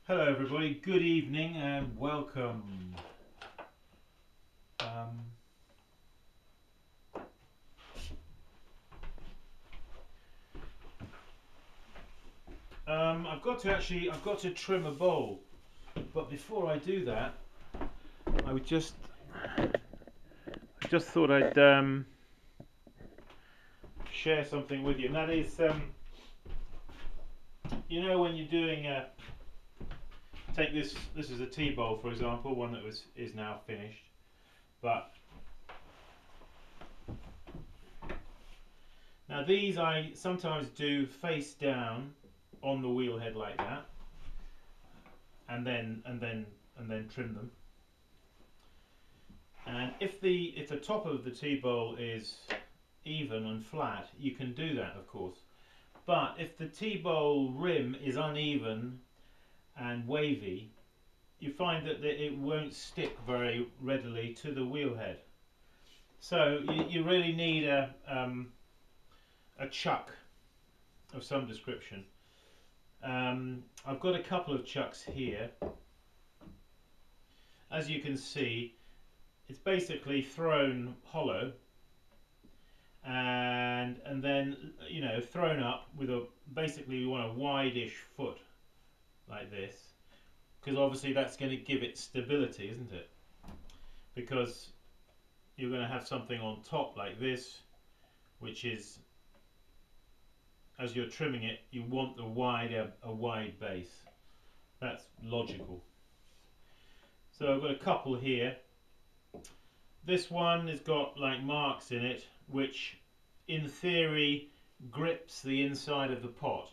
Hello everybody, good evening and welcome. I've got to trim a bowl, but before I do that, I would just thought I'd share something with you, and that is, you know, when you're doing take this. This is a tea bowl, for example, one that is now finished, but now these I sometimes do face down on the wheel head like that, and then trim them. And if the top of the tea bowl is even and flat, you can do that, of course. But if the tea bowl rim is uneven and wavy, you find that it won't stick very readily to the wheel head. So you really need a chuck of some description. I've got a couple of chucks here. As you can see, it's basically thrown hollow and then, you know, thrown up with basically you want a wide-ish foot like this, because obviously that's going to give it stability, isn't it? Because you're going to have something on top like this, which is, as you're trimming it, you want a wide base. That's logical. So I've got a couple here. This one has got like marks in it, which in theory grips the inside of the pot.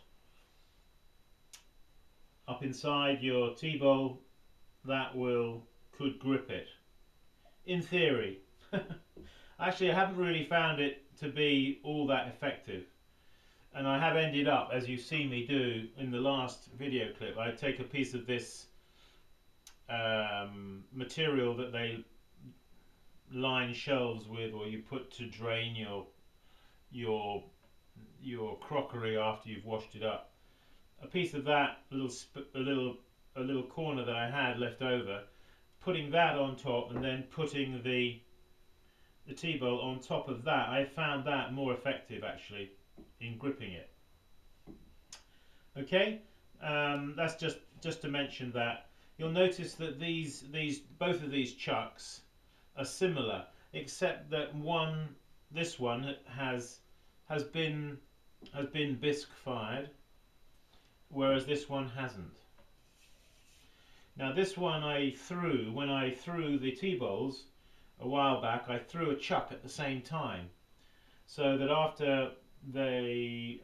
Up inside your tea bowl, that could grip it. In theory. Actually, I haven't really found it to be all that effective. And I have ended up, as you see me do in the last video clip, I take a piece of this material that they line shelves with, or you put to drain your crockery after you've washed it up. A piece of that a little corner that I had left over, putting that on top and then putting the tea bowl on top of that, I found that more effective actually in gripping it. Okay, that's just to mention that. You'll notice that both of these chucks are similar, except that this one has been bisque fired, whereas this one hasn't. Now this one when I threw the tea bowls a while back, I threw a chuck at the same time, so that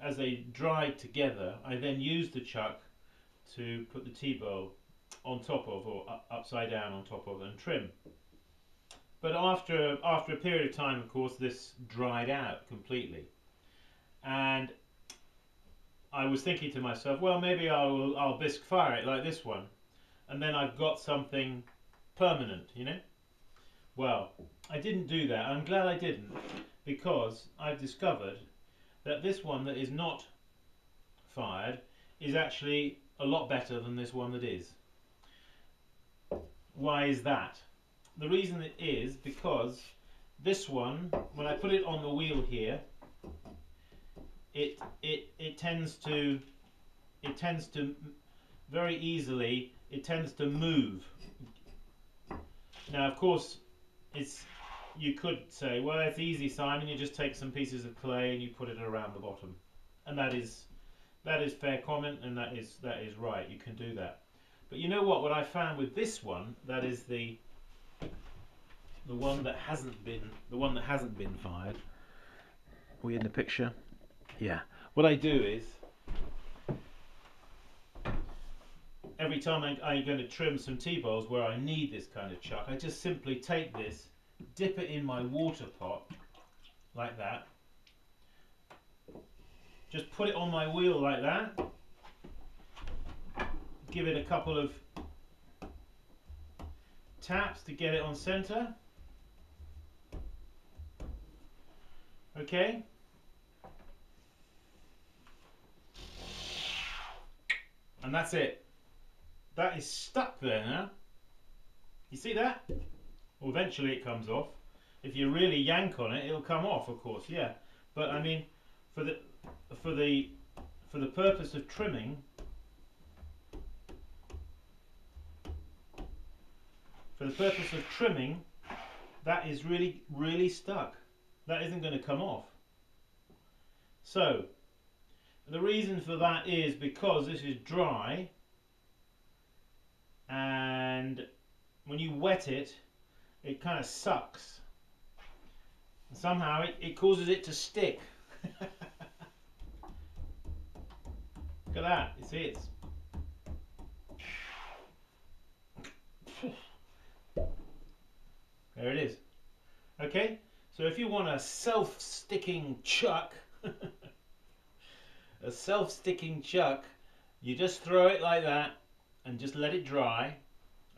as they dried together, I then used the chuck to put the tea bowl on top of, or upside down on top of, and trim. But after a period of time, of course, this dried out completely, and I was thinking to myself, well, maybe I'll bisque fire it like this one, and then I've got something permanent, you know. Well, I didn't do that. I'm glad I didn't, because I've discovered that this one that is not fired is actually a lot better than this one that is. Why is that? The reason it is because this one, when I put it on the wheel here, it tends to very easily, it tends to move. Now, of course, you could say, well, it's easy, Simon, you just take some pieces of clay and you put it around the bottom, and that is fair comment, and that is right. You can do that. But you know what I found with this one, that is the one that hasn't been fired. Are we in the picture? Yeah. What I do is, every time I'm going to trim some tea bowls where I need this kind of chuck, I just simply take this, dip it in my water pot like that, just put it on my wheel like that, give it a couple of taps to get it on center. Okay, and that's it. that is stuck there now. You see that? Well, eventually it comes off. If you really yank on it, it'll come off, of course. Yeah, but I mean, for the purpose of trimming, that is really stuck. That isn't going to come off. So the reason for that is because this is dry, and when you wet it, it kind of sucks. And somehow it causes it to stick. Look at that. You see, it's there it is. Okay, so if you want a self-sticking chuck, you just throw it like that and just let it dry.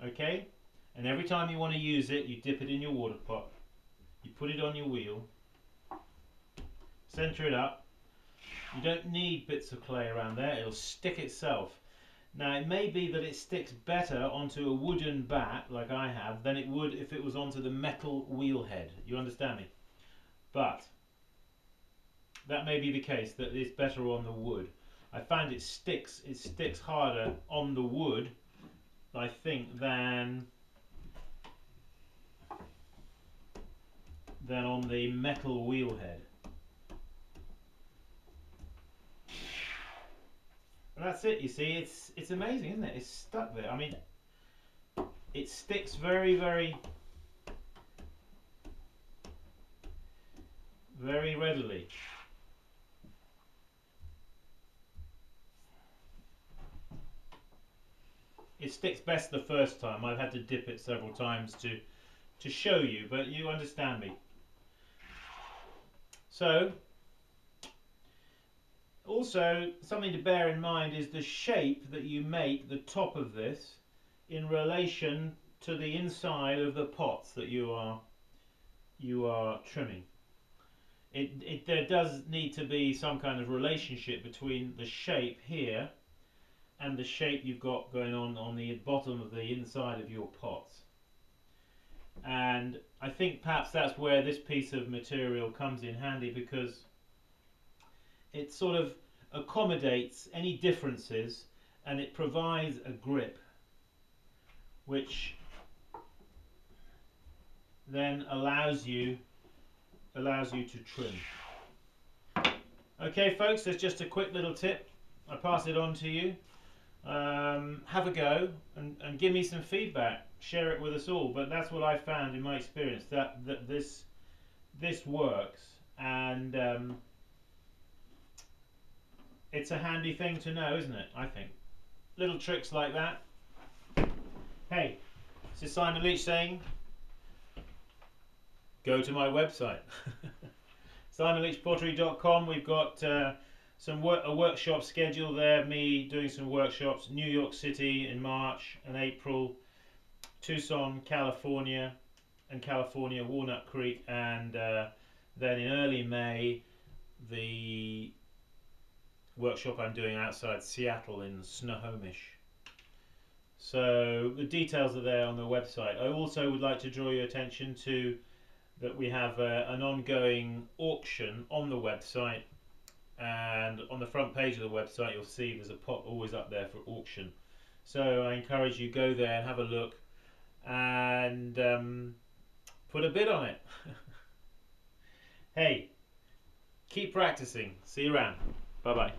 Okay, and every time you want to use it, you dip it in your water pot, you put it on your wheel, center it up. You don't need bits of clay around there, it'll stick itself. Now it may be that it sticks better onto a wooden bat like I have than it would if it was onto the metal wheel head. You understand me? But that may be the case, that it's better on the wood. I found it sticks harder on the wood, I think, than on the metal wheel head. And that's it. You see, it's amazing, isn't it? It's stuck there. I mean, it sticks very readily. It sticks best the first time. I've had to dip it several times to show you, but you understand me. So, also something to bear in mind is the shape that you make the top of this in relation to the inside of the pots that you are trimming. There does need to be some kind of relationship between the shape here and the shape you've got going on the bottom of the inside of your pots. And I think perhaps that's where this piece of material comes in handy, because it sort of accommodates any differences and it provides a grip which then allows you to trim. Okay folks, there's just a quick little tip. I pass it on to you. Have a go and give me some feedback. Share it with us all. But that's what I found in my experience, that this works, and it's a handy thing to know, isn't it? I think little tricks like that. Hey, this is Simon Leach saying, go to my website. SimonLeachPottery.com. We've got a workshop schedule there, me doing some workshops, New York City in March and April, Tucson, California, Walnut Creek, and then in early May the workshop I'm doing outside Seattle in Snohomish. So the details are there on the website. I also would like to draw your attention to that we have an ongoing auction on the website, and on the front page of the website you'll see there's a pot always up there for auction. So I encourage you, go there and have a look and put a bid on it. Hey, keep practicing. See you around. Bye bye.